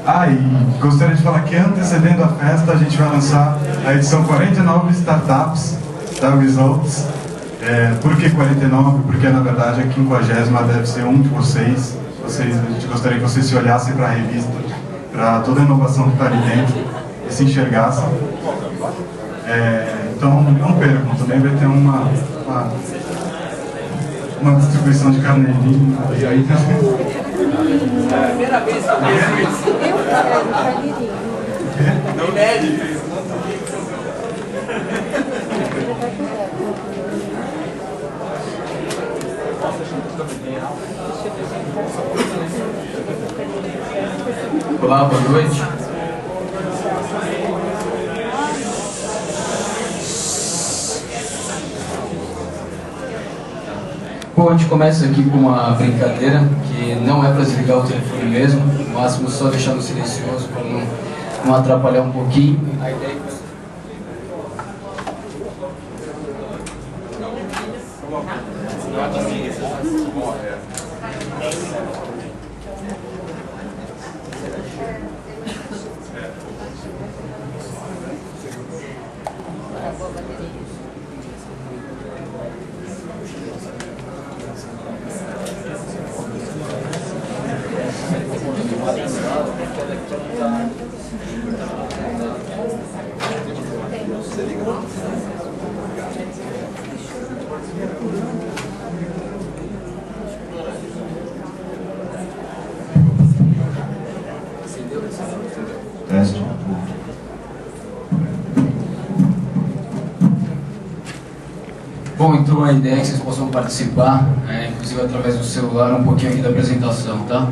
E gostaria de falar que antecedendo a festa a gente vai lançar a edição 49 Startups da Results. Por que 49? Porque na verdade a 50ª deve ser um de vocês. A gente gostaria que vocês se olhassem para a revista, para toda a inovação que está ali dentro e se enxergassem. Então não percam, também vai ter uma distribuição de carneirinho. Primeira vez que eu vejo isso. Não mede. Olá, boa noite. Bom, a gente começa aqui com uma brincadeira que não é para desligar o telefone mesmo, no máximo só deixar no silencioso para não atrapalhar um pouquinho. A ideia é que Teste. Bom, então a ideia é que vocês possam participar, inclusive através do celular, um pouquinho aqui da apresentação, tá?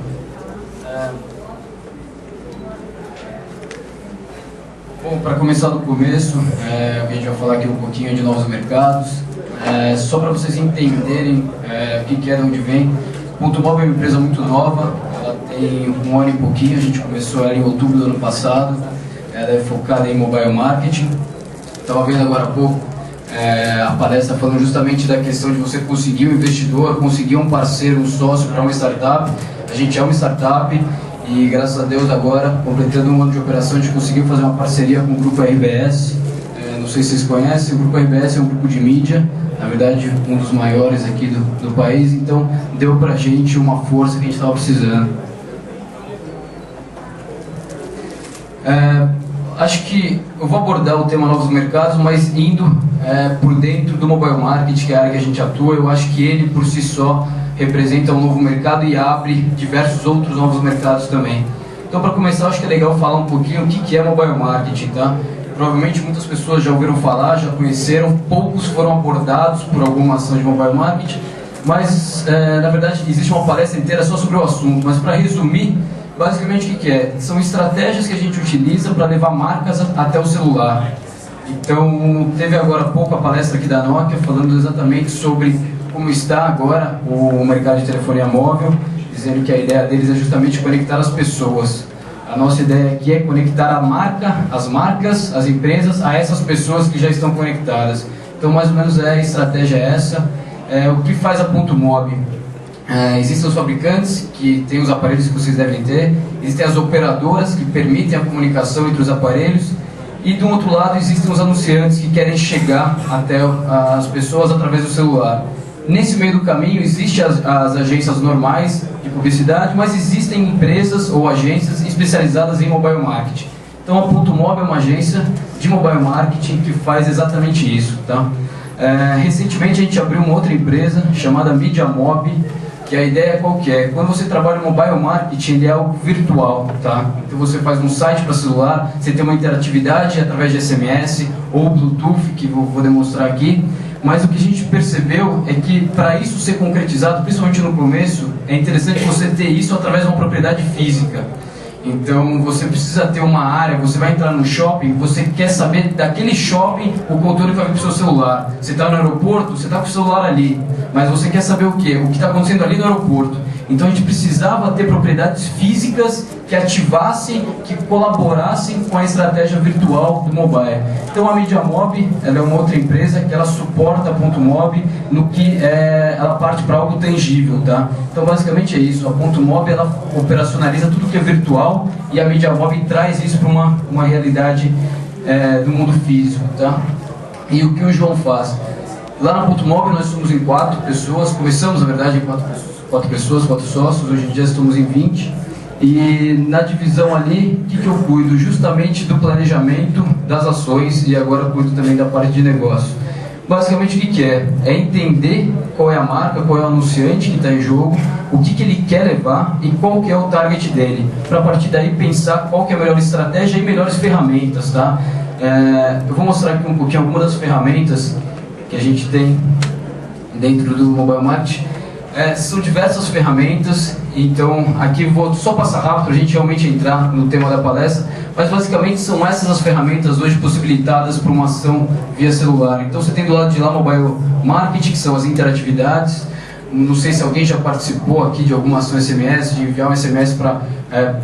Bom, para começar do começo, a gente vai falar aqui um pouquinho de novos mercados, só para vocês entenderem o que é, de onde vem. Ponto Mob é uma empresa muito nova, ela tem um ano e pouquinho, a gente começou ela em outubro do ano passado, ela é focada em mobile marketing. Estava vendo agora há pouco a palestra falando justamente da questão de você conseguir um investidor, conseguir um parceiro, um sócio para uma startup. A gente é uma startup e graças a Deus agora, completando um ano de operação, a gente conseguiu fazer uma parceria com o Grupo RBS. Não sei se vocês conhecem, o Grupo RBS é um grupo de mídia, na verdade um dos maiores aqui do país, então deu pra gente uma força que a gente estava precisando. Acho que eu vou abordar o tema novos mercados, mas indo por dentro do mobile marketing, que é a área que a gente atua. Eu acho que ele por si só representa um novo mercado e abre diversos outros novos mercados também. Então, para começar, acho que é legal falar um pouquinho o que é mobile marketing, tá? Provavelmente muitas pessoas já ouviram falar, já conheceram, poucos foram abordados por alguma ação de mobile marketing, mas na verdade existe uma palestra inteira só sobre o assunto. Mas para resumir, basicamente o que é? São estratégias que a gente utiliza para levar marcas até o celular. Então, teve agora há pouco a palestra aqui da Nokia falando exatamente sobre como está agora o mercado de telefonia móvel, dizendo que a ideia deles é justamente conectar as pessoas. A nossa ideia aqui é conectar as marcas, as empresas a essas pessoas que já estão conectadas. Então, mais ou menos a estratégia é essa. O que faz a Ponto Mob? Existem os fabricantes, que têm os aparelhos que vocês devem ter, existem as operadoras, que permitem a comunicação entre os aparelhos, e do outro lado existem os anunciantes, que querem chegar até as pessoas através do celular. Nesse meio do caminho existem as agências normais de publicidade, mas existem empresas ou agências especializadas em mobile marketing. Então a Ponto Mob é uma agência de mobile marketing que faz exatamente isso, tá? Recentemente a gente abriu uma outra empresa chamada Media Mob, que a ideia é qual que é? Quando você trabalha no mobile marketing, ele é algo virtual, tá? Então você faz um site para celular, você tem uma interatividade através de SMS ou Bluetooth, que vou demonstrar aqui. Mas o que a gente percebeu é que para isso ser concretizado, principalmente no começo, é interessante você ter isso através de uma propriedade física. Então você precisa ter uma área, você vai entrar no shopping, você quer saber daquele shopping o controle que vai vir para o seu celular. Você está no aeroporto, você está com o celular ali, mas você quer saber o quê? O que está acontecendo ali no aeroporto. Então a gente precisava ter propriedades físicas que ativassem, que colaborassem com a estratégia virtual do mobile. Então a MediaMob, ela é uma outra empresa que ela suporta a .mob no que ela parte para algo tangível, tá? Então basicamente é isso, a .mob ela operacionaliza tudo que é virtual e a MediaMob traz isso para uma realidade do mundo físico, tá? E o que o João faz? Lá na .mob nós somos em 4 pessoas, começamos na verdade em 4 pessoas, 4 sócios, hoje em dia estamos em 20. E na divisão ali, o que eu cuido? Justamente do planejamento das ações e agora cuido também da parte de negócio. Basicamente o que é? É entender qual é a marca, qual é o anunciante que está em jogo, o que ele quer levar e qual que é o target dele. Para a partir daí pensar qual que é a melhor estratégia e melhores ferramentas, tá? Eu vou mostrar aqui um pouquinho algumas das ferramentas que a gente tem dentro do Mobile Market. São diversas ferramentas, então aqui vou só passar rápido para a gente realmente entrar no tema da palestra, mas basicamente são essas as ferramentas hoje possibilitadas por uma ação via celular. Então você tem do lado de lá Mobile Marketing, que são as interatividades. Não sei se alguém já participou aqui de alguma ação SMS, de enviar um SMS para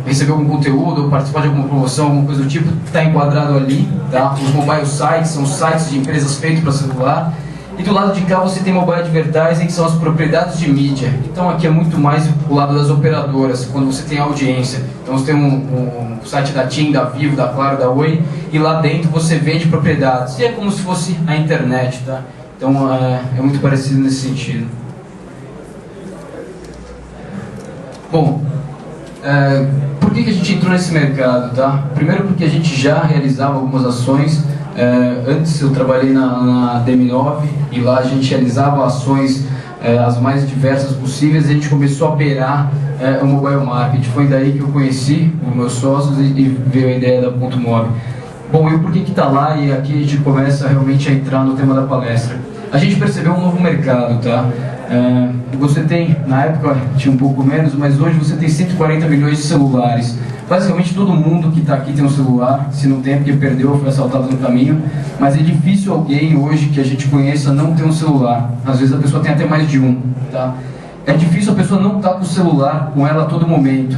receber algum conteúdo ou participar de alguma promoção, alguma coisa do tipo, está enquadrado ali, tá? Os mobile sites são sites de empresas feitos para celular. E do lado de cá você tem Mobile Advertising, que são as propriedades de mídia. Então aqui é muito mais o lado das operadoras, quando você tem audiência. Então você tem um site da TIM, da Vivo, da Claro, da Oi, e lá dentro você vende propriedades. E é como se fosse a internet, tá? Então é muito parecido nesse sentido. Bom, por que a gente entrou nesse mercado, tá? Primeiro porque a gente já realizava algumas ações. Antes eu trabalhei na DM9 e lá a gente realizava ações as mais diversas possíveis e a gente começou a beirar o mobile market. Foi daí que eu conheci os meus sócios e veio a ideia da .mob. Bom, e o porquê que está lá, e aqui a gente começa realmente a entrar no tema da palestra. A gente percebeu um novo mercado, tá? Você tem, na época tinha um pouco menos, mas hoje você tem 140 milhões de celulares. Basicamente todo mundo que está aqui tem um celular, se não tem é porque perdeu ou foi assaltado no caminho, mas é difícil alguém hoje que a gente conheça não ter um celular. Às vezes a pessoa tem até mais de um, tá? É difícil a pessoa não estar com o celular com ela a todo momento.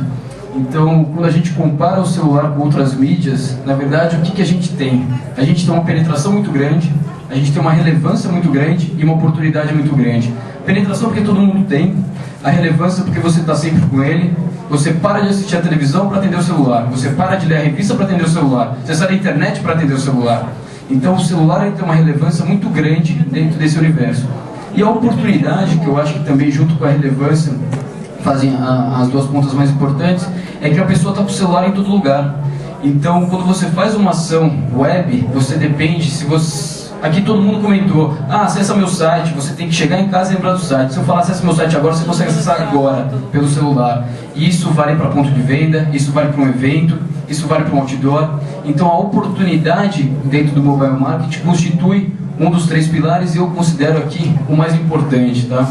Então, quando a gente compara o celular com outras mídias, na verdade o que a gente tem? A gente tem uma penetração muito grande, a gente tem uma relevância muito grande e uma oportunidade muito grande. Penetração porque todo mundo tem, a relevância porque você está sempre com ele. Você para de assistir a televisão para atender o celular, você para de ler a revista para atender o celular, você sai da internet para atender o celular. Então o celular tem uma relevância muito grande dentro desse universo. E a oportunidade, que eu acho que também junto com a relevância fazem as duas pontas mais importantes, é que a pessoa está com o celular em todo lugar. Então quando você faz uma ação web, você depende, se você... Aqui todo mundo comentou, acessa meu site, você tem que chegar em casa e lembrar do site. Se eu falar acessa meu site agora, você consegue acessar agora, pelo celular. E isso vale para ponto de venda, isso vale para um evento, isso vale para um outdoor. Então a oportunidade dentro do mobile marketing constitui um dos 3 pilares e eu considero aqui o mais importante, tá?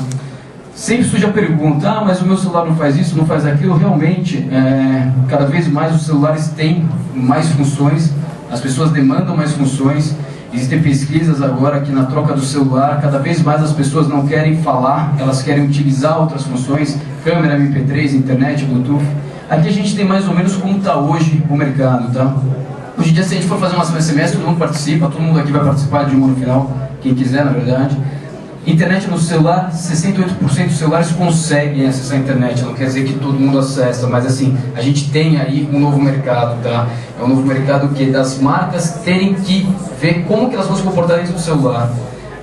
Sempre surge a pergunta, mas o meu celular não faz isso, não faz aquilo. Realmente, cada vez mais os celulares têm mais funções, as pessoas demandam mais funções. Existem pesquisas agora que na troca do celular, cada vez mais as pessoas não querem falar, elas querem utilizar outras funções, câmera, MP3, internet, Bluetooth. Aqui a gente tem mais ou menos como está hoje o mercado, tá? Hoje em dia, se a gente for fazer uma ação SMS, todo mundo participa, todo mundo aqui vai participar de uma no final, quem quiser, na verdade. Internet no celular, 68% dos celulares conseguem acessar a internet, não quer dizer que todo mundo acessa, mas assim, a gente tem aí um novo mercado, tá? É um novo mercado que das marcas terem que ver como que elas vão se comportar dentro do celular.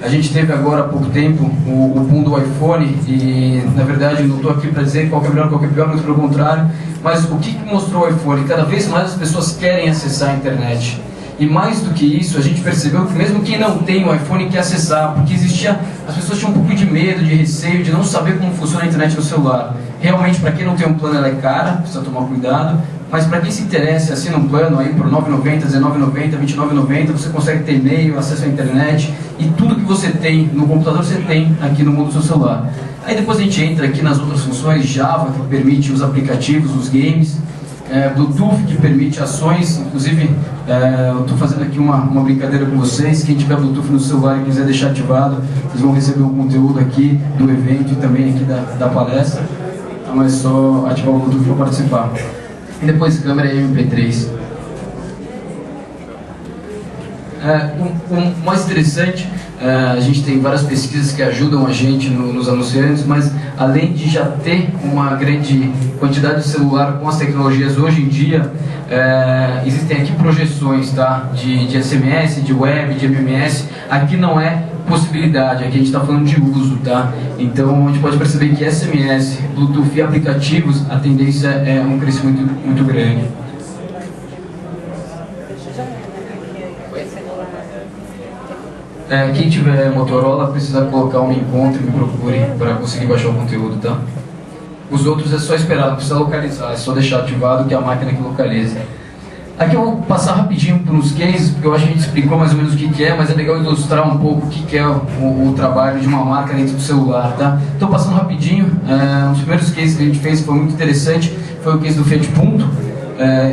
A gente teve agora há pouco tempo o boom do iPhone e, na verdade, não estou aqui para dizer qual que é melhor, qual que é pior, muito pelo contrário, mas o que mostrou o iPhone? Cada vez mais as pessoas querem acessar a internet. E mais do que isso, a gente percebeu que mesmo quem não tem um iPhone quer acessar, porque as pessoas tinham um pouco de medo, de receio, de não saber como funciona a internet no celular. Realmente, para quem não tem um plano, ela é cara, precisa tomar cuidado, mas para quem se interessa e assina um plano aí por R$ 9,90, R$19,90, R$29,90, você consegue ter e-mail, acesso à internet, e tudo que você tem no computador, você tem aqui no mundo do seu celular. Aí depois a gente entra aqui nas outras funções, Java, que permite os aplicativos, os games, Bluetooth, que permite ações, inclusive eu estou fazendo aqui uma brincadeira com vocês, quem tiver Bluetooth no celular e quiser deixar ativado, vocês vão receber um conteúdo aqui do evento e também aqui da palestra. Então é só ativar o Bluetooth para participar. E depois câmera e MP3. O mais interessante, a gente tem várias pesquisas que ajudam a gente nos anunciantes, mas além de já ter uma grande quantidade de celular com as tecnologias hoje em dia, existem aqui projeções, tá? de SMS, de web, de MMS. Aqui não é possibilidade, aqui a gente está falando de uso, tá? Então a gente pode perceber que SMS, Bluetooth e aplicativos, a tendência é um crescimento muito grande. Quem tiver Motorola precisa colocar um encontro e me procure para conseguir baixar o conteúdo, tá? Os outros é só esperar, não precisa localizar, é só deixar ativado que é a máquina que localiza. Aqui eu vou passar rapidinho por uns cases, porque eu acho que a gente explicou mais ou menos o que é, mas é legal ilustrar um pouco o que é o trabalho de uma marca dentro do celular, tá? Então passando rapidinho, um dos primeiros cases que a gente fez foi muito interessante, foi o case do Fiat Punto.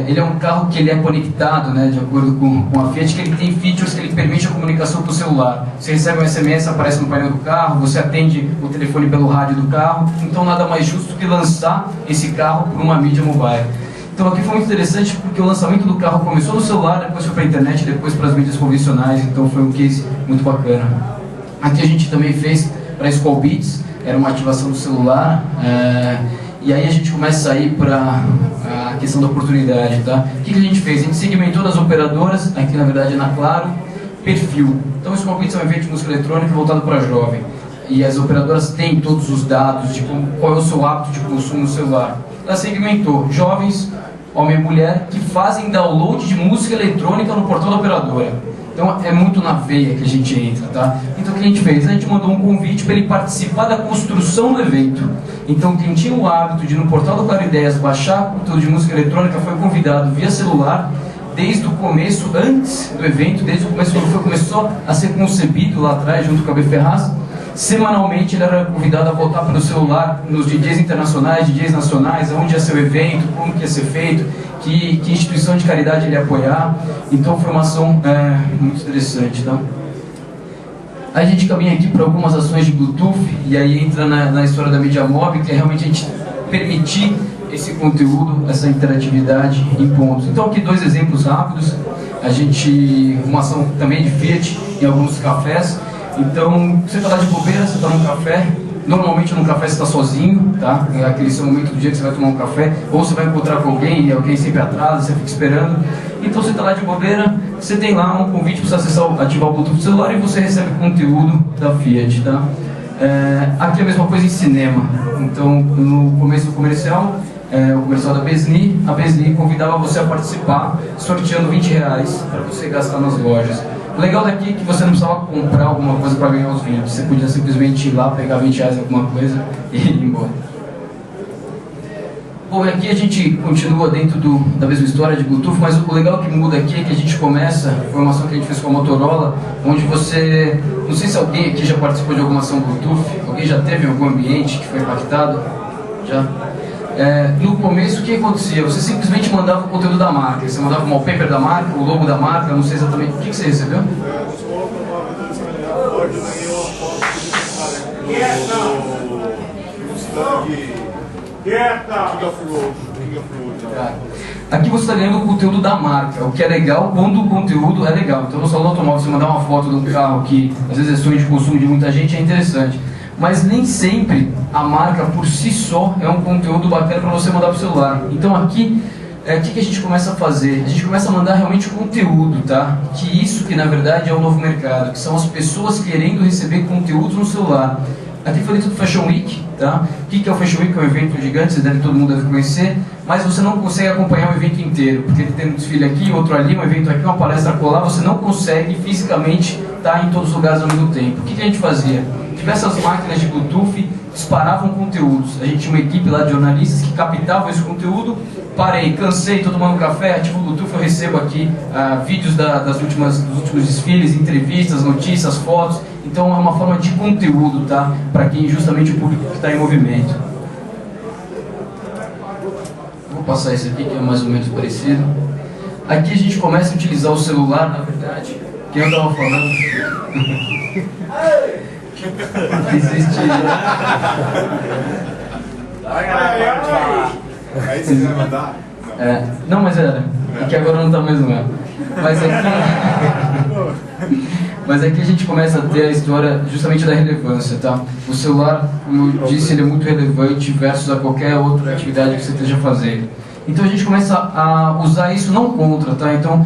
Ele é um carro que ele é conectado, né, de acordo com a Fiat, que ele tem features que ele permite a comunicação para o celular. Você recebe um SMS, aparece no painel do carro, você atende o telefone pelo rádio do carro, então nada mais justo que lançar esse carro por uma mídia mobile. Então aqui foi muito interessante porque o lançamento do carro começou no celular, depois foi para a internet, depois para as mídias convencionais, então foi um case muito bacana. Aqui a gente também fez para a Skol Beats, era uma ativação do celular, e aí a gente começa a ir para a questão da oportunidade, tá? O que a gente fez? A gente segmentou das operadoras, aqui na verdade é na Claro, perfil. Então o Skol Beats é um evento de música eletrônica voltado para jovem, e as operadoras têm todos os dados de qual é o seu hábito de consumo no celular. Ela segmentou jovens, homem e mulher, que fazem download de música eletrônica no portal da operadora. Então é muito na veia que a gente entra, tá? Então o que a gente fez? A gente mandou um convite para ele participar da construção do evento. Então quem tinha o hábito de no portal do Claro Ideias baixar conteúdo de música eletrônica foi convidado via celular, desde o começo, antes do evento, desde o começo, quando começou a ser concebido lá atrás, junto com a B Ferraz. Semanalmente ele era convidado a voltar para o celular nos DJs internacionais, DJs nacionais, onde ia ser o evento, como que ia ser feito, que instituição de caridade ele ia apoiar. Então foi uma ação muito interessante, tá? A gente caminha aqui para algumas ações de Bluetooth, e aí entra na história da mídia móvel, que é realmente a gente permitir esse conteúdo, essa interatividade em pontos. Então aqui dois exemplos rápidos. Uma ação também de Fiat em alguns cafés. Então, você está lá de bobeira, você está num café, normalmente num café você está sozinho, tá? É aquele seu momento do dia que você vai tomar um café, ou você vai encontrar com alguém e alguém sempre atrasa, você fica esperando. Então você está lá de bobeira, você tem lá um convite para você acessar, ativar o Bluetooth do celular e você recebe conteúdo da Fiat, tá? Aqui é a mesma coisa em cinema. Então, no começo do comercial, o comercial da Besni, a Besni convidava você a participar, sorteando R$20 para você gastar nas lojas. O legal daqui é que você não precisava comprar alguma coisa para ganhar os 20. Você podia simplesmente ir lá, pegar R$20 em alguma coisa e ir embora. Bom, aqui a gente continua dentro da mesma história de Bluetooth, mas o legal que muda aqui é que a gente começa, foi uma ação que a gente fez com a Motorola, onde você, não sei se alguém aqui já participou de alguma ação Bluetooth, alguém já teve algum ambiente que foi impactado? Já? No começo, o que acontecia? Você simplesmente mandava o conteúdo da marca. Você mandava o wallpaper da marca, o logo da marca, não sei exatamente. O que você recebeu? Aqui você está ganhando o conteúdo da marca, o que é legal quando o conteúdo é legal. Então no salão automóvel, você mandar uma foto de um carro que às vezes é sonho de consumo de muita gente, é interessante. Mas nem sempre a marca por si só é um conteúdo bacana para você mandar para o celular. Então aqui, o que a gente começa a fazer? A gente começa a mandar realmente conteúdo, tá? Que isso que na verdade é o novo mercado, que são as pessoas querendo receber conteúdo no celular. Aqui foi dentro do Fashion Week, tá? O que é o Fashion Week? É um evento gigante, todo mundo deve conhecer, mas você não consegue acompanhar o evento inteiro, porque tem um desfile aqui, outro ali, um evento aqui, uma palestra colar, você não consegue fisicamente estar em todos os lugares ao mesmo tempo. O que a gente fazia? Diversas máquinas de Bluetooth disparavam conteúdos. A gente tinha uma equipe lá de jornalistas que captavam esse conteúdo. Parei, cansei, estou tomando café, ativo o Bluetooth, eu recebo aqui vídeos dos últimos desfiles, entrevistas, notícias, fotos. Então é uma forma de conteúdo, tá? Para quem justamente o público que está em movimento. Vou passar esse aqui que é mais ou menos parecido. Aqui a gente começa a utilizar o celular, na verdade, que eu estava falando. Existe. Aí você vai mandar? Não, mas era. É que agora não tá mais no ar. Mas aqui a gente começa a ter a história justamente da relevância, tá? O celular, como eu disse, ele é muito relevante versus a qualquer outra atividade que você esteja fazendo. Então a gente começa a usar isso não contra, tá? Então,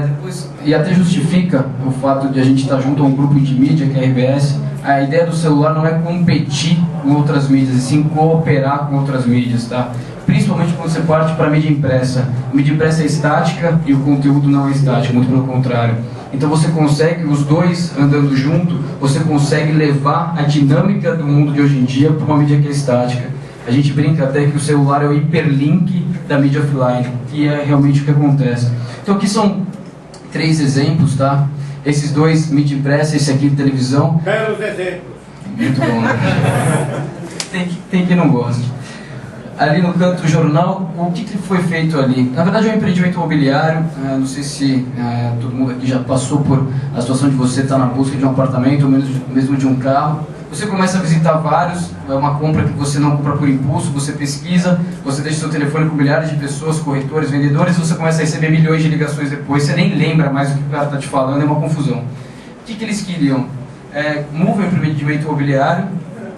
depois, e até justifica o fato de a gente estar junto a um grupo de mídia, que é a RBS. A ideia do celular não é competir com outras mídias, e sim cooperar com outras mídias, tá? Principalmente quando você parte para a mídia impressa. A mídia impressa é estática e o conteúdo não é estático, muito pelo contrário. Então você consegue, os dois andando junto, você consegue levar a dinâmica do mundo de hoje em dia para uma mídia que é estática. A gente brinca até que o celular é o hiperlink da mídia offline, que é realmente o que acontece. Então aqui são 3 exemplos, tá? Esses dois, mídia impressa, esse aqui de televisão. Belos exemplos. Muito bom, né? Tem quem não gosta. Ali no canto do jornal, o que foi feito ali? Na verdade é um empreendimento imobiliário, não sei se todo mundo aqui já passou por a situação de você estar na busca de um apartamento ou mesmo de um carro. Você começa a visitar vários, é uma compra que você não compra por impulso, você pesquisa, você deixa seu telefone com milhares de pessoas, corretores, vendedores, você começa a receber milhões de ligações depois, você nem lembra mais o que o cara está te falando, é uma confusão. O que eles queriam? Move é um empreendimento imobiliário.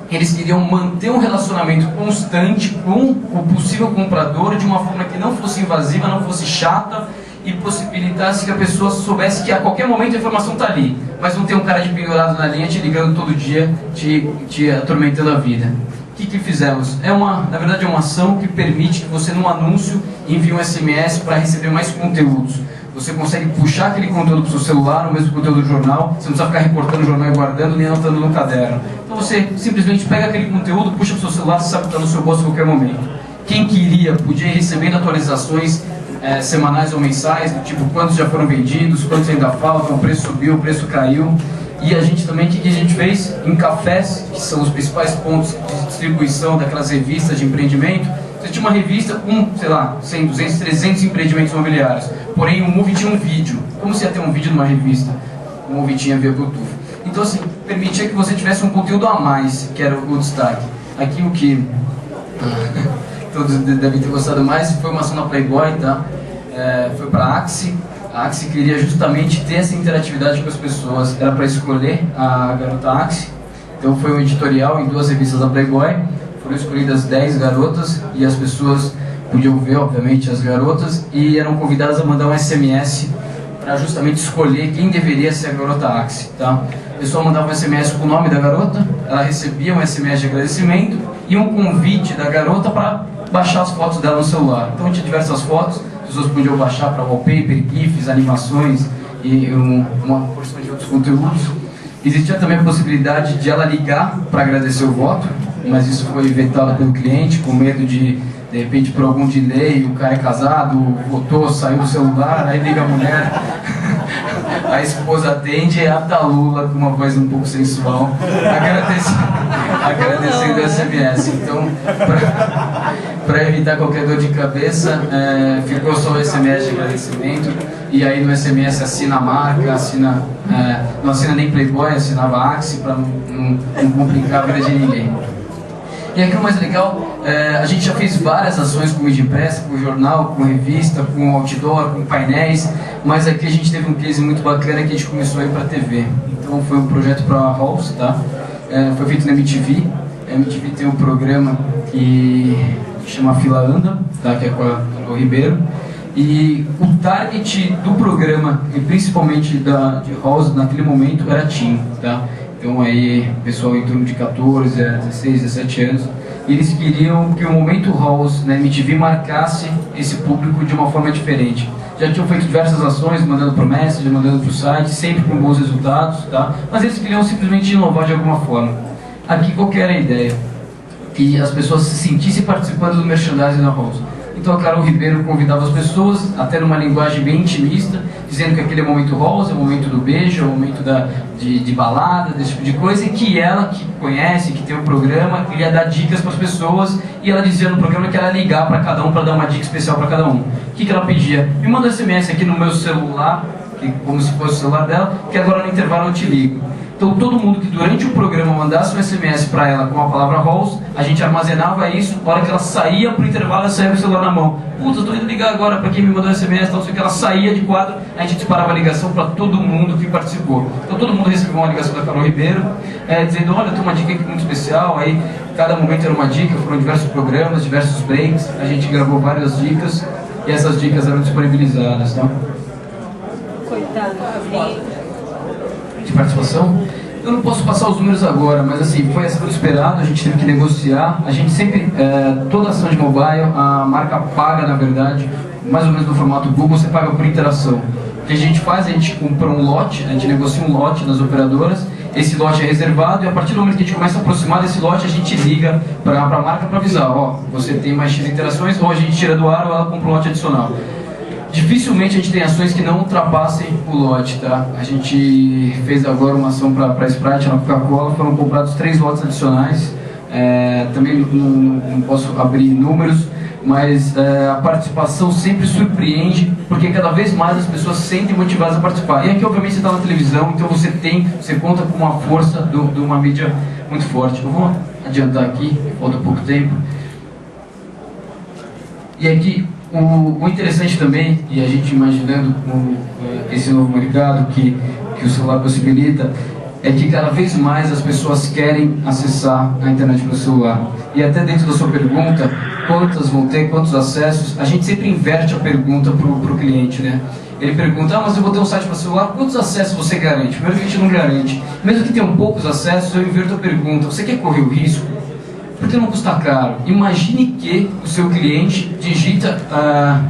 Eles queriam manter um relacionamento constante com o possível comprador de uma forma que não fosse invasiva, não fosse chata e possibilitasse que a pessoa soubesse que a qualquer momento a informação está ali, mas não tem um cara de pendurado na linha te ligando todo dia, te atormentando a vida. O que fizemos? Na verdade é uma ação que permite que você num anúncio envie um SMS para receber mais conteúdos. Você consegue puxar aquele conteúdo para o seu celular, o mesmo conteúdo do jornal, você não precisa ficar recortando o jornal e guardando, nem anotando no caderno. Então você simplesmente pega aquele conteúdo, puxa para o seu celular, você sabe que está no seu bolso a qualquer momento. Quem queria, podia ir recebendo atualizações semanais ou mensais, do tipo quantos já foram vendidos, quantos ainda faltam, o preço subiu, o preço caiu. E a gente também, o que a gente fez? Em cafés, que são os principais pontos de distribuição daquelas revistas de empreendimento, você tinha uma revista com, sei lá, 100, 200, 300 empreendimentos imobiliários. Porém, o Move tinha um vídeo. Como se ia ter um vídeo numa revista? O Move tinha via Bluetooth. Então, assim, permitia que você tivesse um conteúdo a mais, que era o destaque. Aqui o que todos devem ter gostado mais foi uma ação na Playboy, tá? Foi para a Axie. A Axie queria justamente ter essa interatividade com as pessoas. Era para escolher a garota Axie. Então foi um editorial em 2 revistas da Playboy. Foram escolhidas 10 garotas e as pessoas podiam ver, obviamente, as garotas e eram convidadas a mandar um SMS para justamente escolher quem deveria ser a garota Axie, tá? A pessoa mandava um SMS com o nome da garota, ela recebia um SMS de agradecimento e um convite da garota para baixar as fotos dela no celular. Então tinha diversas fotos, as pessoas podiam baixar para wallpaper, GIFs, animações e uma porção de outros conteúdos. Existia também a possibilidade de ela ligar para agradecer o voto, mas isso foi vetado pelo cliente, com medo de repente, por algum delay, o cara é casado, votou, saiu do celular, aí liga a mulher, a esposa atende e é a Lula com uma voz um pouco sensual, agradecendo o SMS. Então, para evitar qualquer dor de cabeça, ficou só o SMS de agradecimento, e aí no SMS assina a marca, não assina nem Playboy, assinava Axie, para não complicar a vida de ninguém. E aqui o mais legal, a gente já fez várias ações com mídia impressa, com jornal, com revista, com outdoor, com painéis, mas aqui a gente teve um case muito bacana que a gente começou a ir para a TV. Então foi um projeto para a Halls, tá? Foi feito na MTV. A MTV tem um programa que chama Fila Anda, tá? Que é com a Carol Ribeiro. E o target do programa, e principalmente de Halls naquele momento, era teen, tá? Então aí, pessoal em torno de 14, 16, 17 anos, e eles queriam que o Momento Halls na MTV marcasse esse público de uma forma diferente. Já tinham feito diversas ações, mandando para o Messenger, mandando para o site, sempre com bons resultados, tá? Mas eles queriam simplesmente inovar de alguma forma. Aqui qual que era a ideia? Que as pessoas se sentissem participando do merchandising da Halls. Então a Carol Ribeiro convidava as pessoas, até numa linguagem bem intimista, dizendo que aquele é o momento rosa, é o momento do beijo, é o momento de balada, desse tipo de coisa, e que ela, que conhece, que tem um programa, queria dar dicas para as pessoas, e ela dizia no programa que ela ia ligar para cada um para dar uma dica especial para cada um. O que ela pedia? Me manda SMS aqui no meu celular, como se fosse o celular dela, que agora no intervalo eu te ligo. Então todo mundo que durante o programa mandasse um SMS para ela com a palavra Halls, a gente armazenava isso, na hora que ela saía pro intervalo, ela saía com o celular na mão. Putz, eu tô indo ligar agora para quem me mandou SMS, tal, sei que ela saía de quadro, a gente disparava a ligação para todo mundo que participou. Então todo mundo recebeu uma ligação da Carol Ribeiro, dizendo, olha, tem uma dica aqui muito especial, aí cada momento era uma dica, foram diversos programas, diversos breaks, a gente gravou várias dicas, e essas dicas eram disponibilizadas, tá? Coitado. De participação. Eu não posso passar os números agora, mas assim, foi acima do esperado, a gente teve que negociar. A gente sempre, toda ação de mobile, a marca paga, na verdade, mais ou menos no formato Google, você paga por interação. O que a gente faz, a gente compra um lote, a gente negocia um lote nas operadoras, esse lote é reservado e a partir do momento que a gente começa a aproximar desse lote, a gente liga para a marca para avisar, ó, você tem mais X interações, ou a gente tira do ar ou ela compra um lote adicional. Dificilmente a gente tem ações que não ultrapassem o lote, tá? A gente fez agora uma ação para a Sprite, na Coca-Cola, foram comprados 3 lotes adicionais. Também não posso abrir números, mas a participação sempre surpreende, porque cada vez mais as pessoas se sentem motivadas a participar. E aqui, obviamente, você está na televisão, então você conta com uma força de uma mídia muito forte. Eu vou adiantar aqui, falta pouco tempo. E aqui, o interessante também, e a gente imaginando esse novo mercado que o celular possibilita, é que cada vez mais as pessoas querem acessar a internet pelo celular. E até dentro da sua pergunta, quantas vão ter, quantos acessos, a gente sempre inverte a pergunta para o cliente, né? Ele pergunta, mas eu vou ter um site para celular, quantos acessos você garante? Primeiro que a gente não garante. Mesmo que tenham poucos acessos, eu inverto a pergunta, você quer correr o risco? Porque não custa caro. Imagine que o seu cliente digita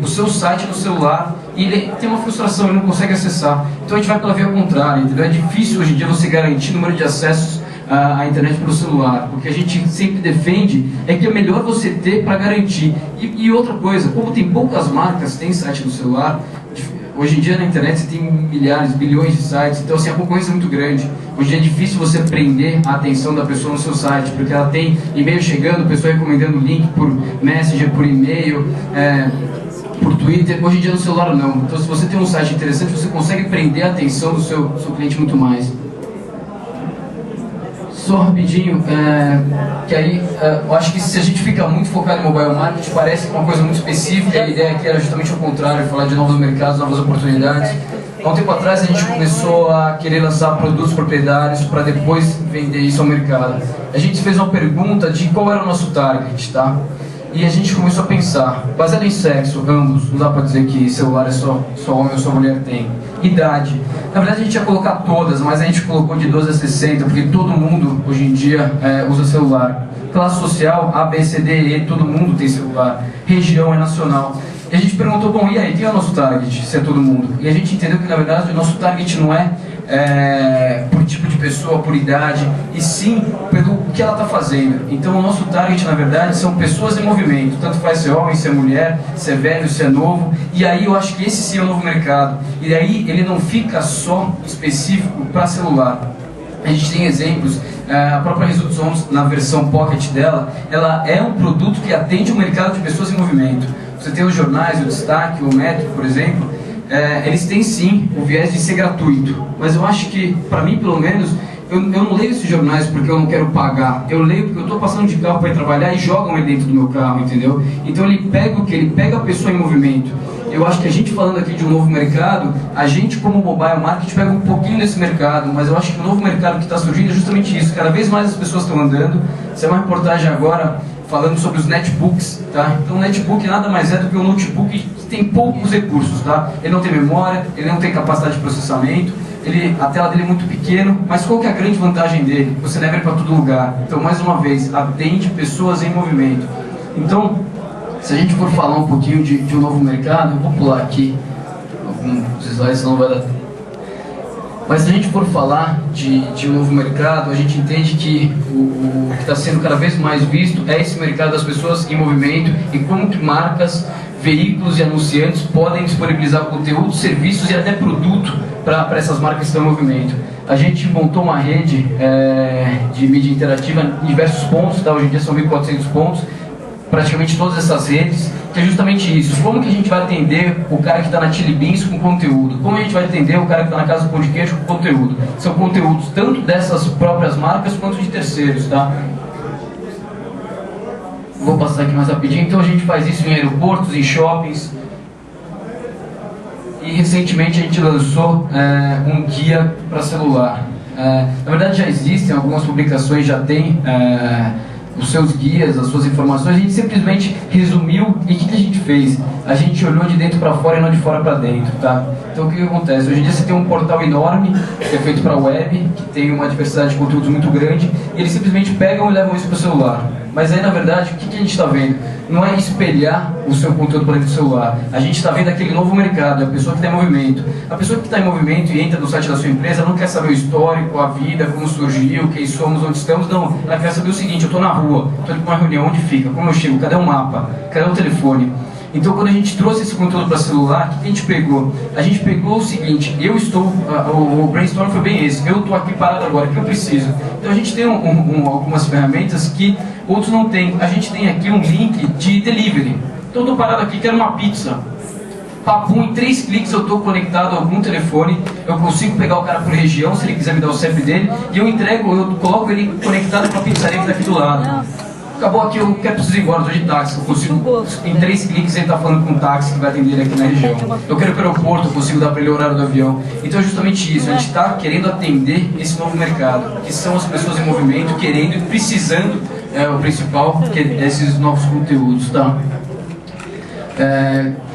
o seu site no celular e ele tem uma frustração, ele não consegue acessar. Então a gente vai pela via contrária, entendeu? É difícil hoje em dia você garantir o número de acessos à internet pelo celular. O que a gente sempre defende é que é melhor você ter para garantir. E outra coisa, como tem poucas marcas, tem site no celular, hoje em dia na internet você tem milhares, bilhões de sites, então assim, a concorrência é muito grande. Hoje em dia é difícil você prender a atenção da pessoa no seu site, porque ela tem e-mail chegando, pessoa recomendando link por Messenger, por e-mail, por Twitter. Hoje em dia no celular não. Então se você tem um site interessante, você consegue prender a atenção do seu cliente muito mais. Só rapidinho, que aí eu acho que se a gente fica muito focado em mobile marketing, parece uma coisa muito específica, e a ideia aqui era justamente o contrário, falar de novos mercados, novas oportunidades. Há um tempo atrás a gente começou a querer lançar produtos proprietários para depois vender isso ao mercado. A gente fez uma pergunta de qual era o nosso target, tá? E a gente começou a pensar, baseado em sexo, ambos, não dá para dizer que celular é só homem ou só mulher tem. Idade, na verdade a gente ia colocar todas, mas a gente colocou de 12 a 60, porque todo mundo hoje em dia usa celular. Classe social, A, B, C, D, E, todo mundo tem celular. Região é nacional. E a gente perguntou, bom, e aí, quem é o nosso target, se é todo mundo? E a gente entendeu que na verdade o nosso target não é por tipo de pessoa, por idade, e sim pelo que ela está fazendo. Então o nosso target, na verdade, são pessoas em movimento, tanto faz ser homem, ser mulher, ser velho, ser novo, e aí eu acho que esse sim é o novo mercado. E aí ele não fica só específico para celular. A gente tem exemplos, a própria Results Homes, na versão Pocket dela, ela é um produto que atende o mercado de pessoas em movimento. Você tem os jornais, o Destaque, o Metro, por exemplo, eles têm sim o viés de ser gratuito, mas eu acho que, para mim pelo menos, eu não leio esses jornais porque eu não quero pagar, eu leio porque eu estou passando de carro para ir trabalhar e jogam ele dentro do meu carro, entendeu? Então ele pega o que? Ele pega a pessoa em movimento. Eu acho que a gente falando aqui de um novo mercado, a gente como mobile marketing pega um pouquinho desse mercado, mas eu acho que o novo mercado que está surgindo é justamente isso, cada vez mais as pessoas estão andando. Essa é uma reportagem agora falando sobre os netbooks, tá? Então o netbook nada mais é do que um notebook que tem poucos recursos, tá? Ele não tem memória, ele não tem capacidade de processamento, a tela dele é muito pequena, mas qual que é a grande vantagem dele? Você leva ele para todo lugar. Então, mais uma vez, atende pessoas em movimento. Então, se a gente for falar um pouquinho de um novo mercado, eu vou pular aqui alguns slides, senão vai dar tempo. Mas se a gente for falar de um novo mercado, a gente entende que o que está sendo cada vez mais visto é esse mercado das pessoas em movimento e como que marcas, veículos e anunciantes podem disponibilizar conteúdo, serviços e até produto para essas marcas que estão em movimento. A gente montou uma rede de mídia interativa em diversos pontos, tá? Hoje em dia são 1.400 pontos. praticamente todas essas redes, que é justamente isso. Como que a gente vai atender o cara que está na Chili Beans com conteúdo? Como a gente vai atender o cara que está na Casa do Pão de Queijo com conteúdo? São conteúdos tanto dessas próprias marcas quanto de terceiros, tá? Vou passar aqui mais rapidinho. Então a gente faz isso em aeroportos, em shoppings. E recentemente a gente lançou um guia para celular. Na verdade já existem algumas publicações, já tem os seus guias, as suas informações. A gente simplesmente resumiu e o que a gente fez? A gente olhou de dentro para fora e não de fora para dentro, tá? Então o que acontece? Hoje em dia você tem um portal enorme que é feito para web, que tem uma diversidade de conteúdos muito grande, e eles simplesmente pegam e levam isso para o celular. Mas aí na verdade o que a gente está vendo? Não é espelhar o seu conteúdo para dentro do celular. A gente está vendo aquele novo mercado, a pessoa que está em movimento. A pessoa que está em movimento e entra no site da sua empresa não quer saber o histórico, a vida, como surgiu, quem somos, onde estamos, não. Ela quer saber o seguinte: eu estou na rua, estou indo para uma reunião, onde fica, como eu chego, cadê o mapa, cadê o telefone? Então quando a gente trouxe esse conteúdo para celular, o que a gente pegou? A gente pegou o seguinte: o brainstorm foi bem esse, eu estou aqui parado agora, o que eu preciso? Então a gente tem algumas ferramentas que outros não têm. A gente tem aqui um link de delivery. Então eu estou parado aqui, quero uma pizza. Papum, em 3 cliques eu estou conectado a algum telefone, eu consigo pegar o cara por região, se ele quiser me dar o CEP dele, e eu entrego, eu coloco ele conectado com a pizzaria que está aqui do lado. Acabou aqui, eu preciso ir embora, estou de táxi, eu consigo, em 3 cliques ele está falando com um táxi que vai atender ele aqui na região. Eu quero ir para o aeroporto, eu consigo dar para ele o horário do avião. Então é justamente isso, a gente está querendo atender esse novo mercado, que são as pessoas em movimento, querendo e precisando, o principal, que é esses novos conteúdos, tá?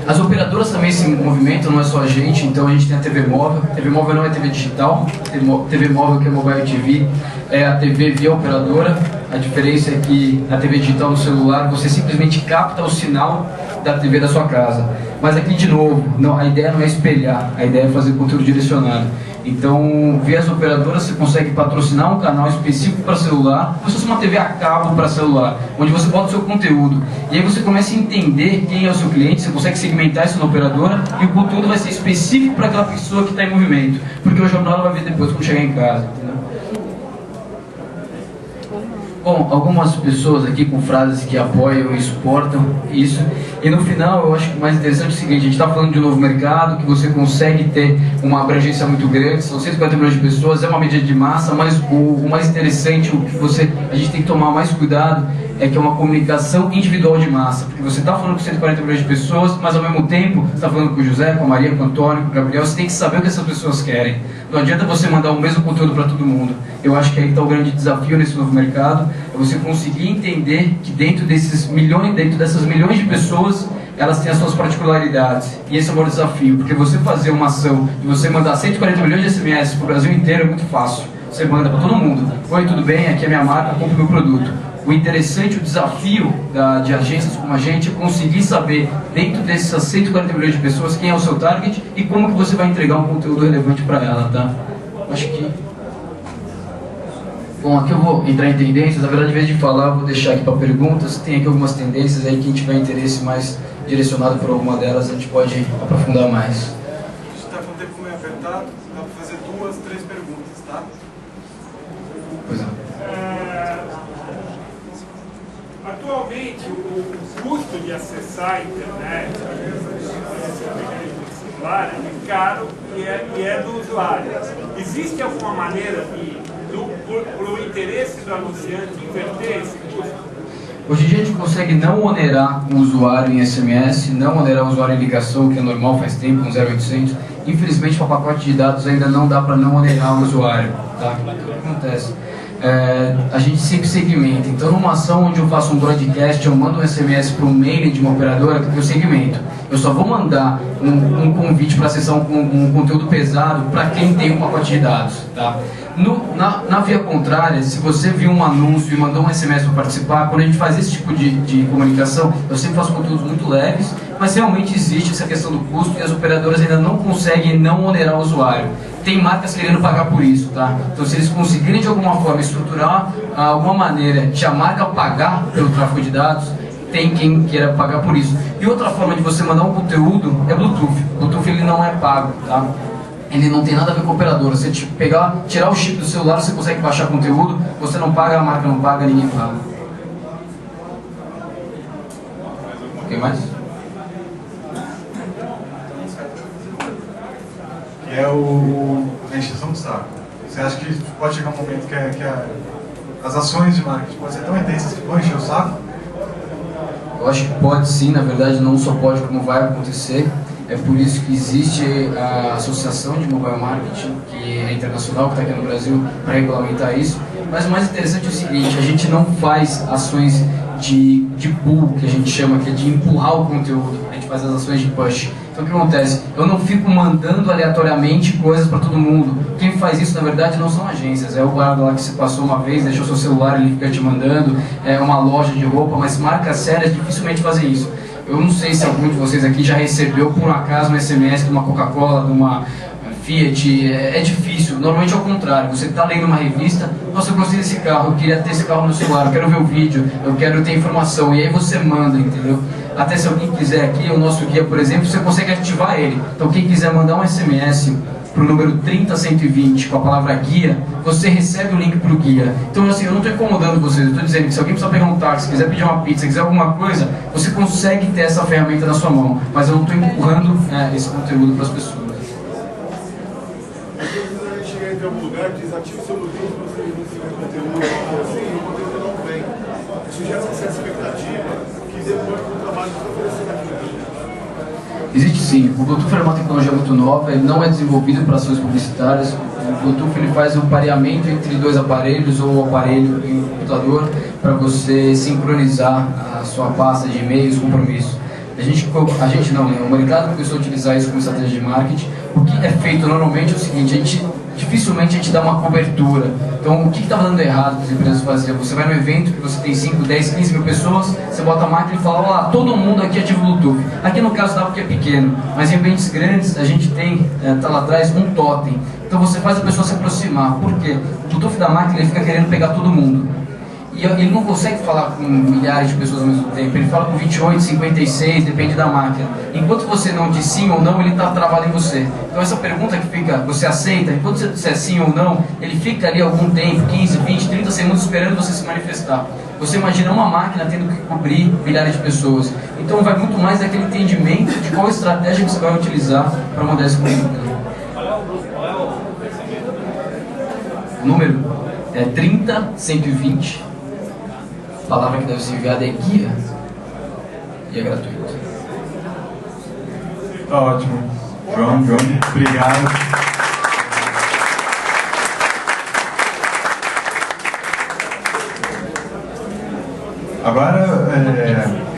As operadoras também se movimentam, não é só a gente. Então a gente tem a TV móvel. A TV móvel não é TV digital. A TV móvel, que é Mobile TV, é a TV via operadora. A diferença é que a TV digital no celular, você simplesmente capta o sinal da TV da sua casa. Mas aqui, de novo, a ideia não é espelhar, a ideia é fazer conteúdo direcionado. Então, via as operadoras, você consegue patrocinar um canal específico para celular, como se fosse uma TV a cabo para celular, onde você bota o seu conteúdo. E aí você começa a entender quem é o seu cliente, você consegue segmentar isso na operadora, e o conteúdo vai ser específico para aquela pessoa que está em movimento. Porque o jornal ela vai ver depois quando chegar em casa, entendeu? Bom, algumas pessoas aqui com frases que apoiam e suportam isso. E no final, eu acho que o mais interessante é o seguinte: a gente está falando de um novo mercado, que você consegue ter uma abrangência muito grande, são 150 milhões de pessoas, é uma medida de massa, mas o mais interessante, o que a gente tem que tomar mais cuidado, é que é uma comunicação individual de massa, porque você está falando com 140 milhões de pessoas, mas ao mesmo tempo você está falando com o José, com a Maria, com o Antônio, com o Gabriel. Você tem que saber o que essas pessoas querem. Não adianta você mandar o mesmo conteúdo para todo mundo. Eu acho que aí está o grande desafio nesse novo mercado, é você conseguir entender que dentro dessas milhões de pessoas, elas têm as suas particularidades. E esse é o maior desafio, porque você fazer uma ação e você mandar 140 milhões de SMS para o Brasil inteiro é muito fácil. Você manda para todo mundo: oi, tudo bem? Aqui é minha marca, compre meu produto. O interessante, o desafio de agências como a gente é conseguir saber, dentro dessas 140 milhões de pessoas, quem é o seu target e como que você vai entregar um conteúdo relevante para ela, tá? Acho que... Bom, aqui eu vou entrar em tendências. Na verdade, em vez de falar, eu vou deixar aqui para perguntas. Tem aqui algumas tendências aí, quem tiver interesse mais direcionado por alguma delas, a gente pode aprofundar mais. A gente está com o tempo meio apertado, dá para fazer 2, 3 perguntas, tá? Pois é. Atualmente, o custo de acessar a internet, celular, é caro e é do usuário. Existe alguma maneira de, por o interesse do anunciante, inverter esse custo? Hoje em dia a gente consegue não onerar o usuário em SMS, não onerar o usuário em ligação, que é normal, faz tempo, com 0800. Infelizmente, para pacote de dados ainda não dá para não onerar o usuário, tá? O que acontece? A gente sempre segmenta. Então, numa ação onde eu faço um broadcast, eu mando um SMS para um mail de uma operadora, que eu segmento. Eu só vou mandar um convite para acessar um conteúdo pesado para quem tem um pacote de dados, tá? Na via contrária, se você viu um anúncio e mandou um SMS para participar, quando a gente faz esse tipo de comunicação, eu sempre faço conteúdos muito leves, mas realmente existe essa questão do custo e as operadoras ainda não conseguem não onerar o usuário. Tem marcas querendo pagar por isso, tá? Então, se eles conseguirem de alguma forma estruturar alguma maneira de a marca pagar pelo tráfego de dados, tem quem queira pagar por isso. E outra forma de você mandar um conteúdo é Bluetooth. Bluetooth ele não é pago, tá? Ele não tem nada a ver com a operadora. Você tirar o chip do celular, você consegue baixar conteúdo, você não paga, a marca não paga, ninguém paga. Quem mais? Que é a encheção do saco. Você acha que pode chegar um momento que as ações de marketing podem ser tão intensas que vão encher o saco? Eu acho que pode sim, na verdade não só pode, como vai acontecer. É por isso que existe a Associação de Mobile Marketing, que é internacional, que está aqui no Brasil, para regulamentar isso. Mas o mais interessante é o seguinte, a gente não faz ações de pull, que a gente chama, que é de empurrar o conteúdo. A gente faz as ações de push. Então o que acontece? Eu não fico mandando aleatoriamente coisas para todo mundo. Quem faz isso, na verdade, não são agências. É o guarda lá que você passou uma vez, deixou seu celular, ele fica te mandando. É uma loja de roupa, mas marcas sérias dificilmente fazem isso. Eu não sei se algum de vocês aqui já recebeu, por um acaso, um SMS de uma Coca-Cola, de uma Fiat. É difícil. Normalmente é o contrário. Você está lendo uma revista, nossa, eu gostei desse carro, eu queria ter esse carro no meu celular, eu quero ver o vídeo, eu quero ter informação. E aí você manda, entendeu? Até se alguém quiser aqui, o nosso guia, por exemplo, você consegue ativar ele. Então quem quiser mandar um SMS para o número 30120 com a palavra guia, você recebe o link para o guia. Então assim, eu não estou incomodando vocês, eu estou dizendo que se alguém precisar pegar um táxi, quiser pedir uma pizza, quiser alguma coisa, você consegue ter essa ferramenta na sua mão. Mas eu não estou empurrando esse conteúdo para as pessoas. Chega em algum lugar, desativa o seu botão para você receber conteúdo, assim, e o conteúdo não vem. Isso gera uma certa expectativa que depois do trabalho está oferecendo aquilo. Existe sim. O Bluetooth é uma tecnologia muito nova, ele não é desenvolvido para ações publicitárias. O Bluetooth ele faz o pareamento entre dois aparelhos ou o aparelho e o computador para você sincronizar a sua pasta de e-mails, compromissos. O mercado começou a utilizar isso como estratégia de marketing. O que é feito normalmente é o seguinte, dificilmente a gente dá uma cobertura. Então, o que estava dando errado que as empresas faziam? Você vai no evento que você tem 5, 10, 15 mil pessoas, você bota a máquina e fala, olá, todo mundo aqui ativa o Bluetooth. Aqui no caso dá porque é pequeno, mas em ambientes grandes a gente tem, tá lá atrás, um totem. Então você faz a pessoa se aproximar. Por quê? O Bluetooth da máquina ele fica querendo pegar todo mundo. E ele não consegue falar com milhares de pessoas ao mesmo tempo, ele fala com 28, 56, depende da máquina. Enquanto você não diz sim ou não, ele está travado em você. Então essa pergunta que fica, você aceita? Enquanto você disser sim ou não, ele fica ali algum tempo, 15, 20, 30 segundos esperando você se manifestar. Você imagina uma máquina tendo que cobrir milhares de pessoas. Então vai muito mais daquele entendimento de qual estratégia que você vai utilizar para mandar esse conteúdo. O número é 30120. A palavra que deve ser enviada é guia e é gratuito. Tá ótimo. João, obrigado. Agora,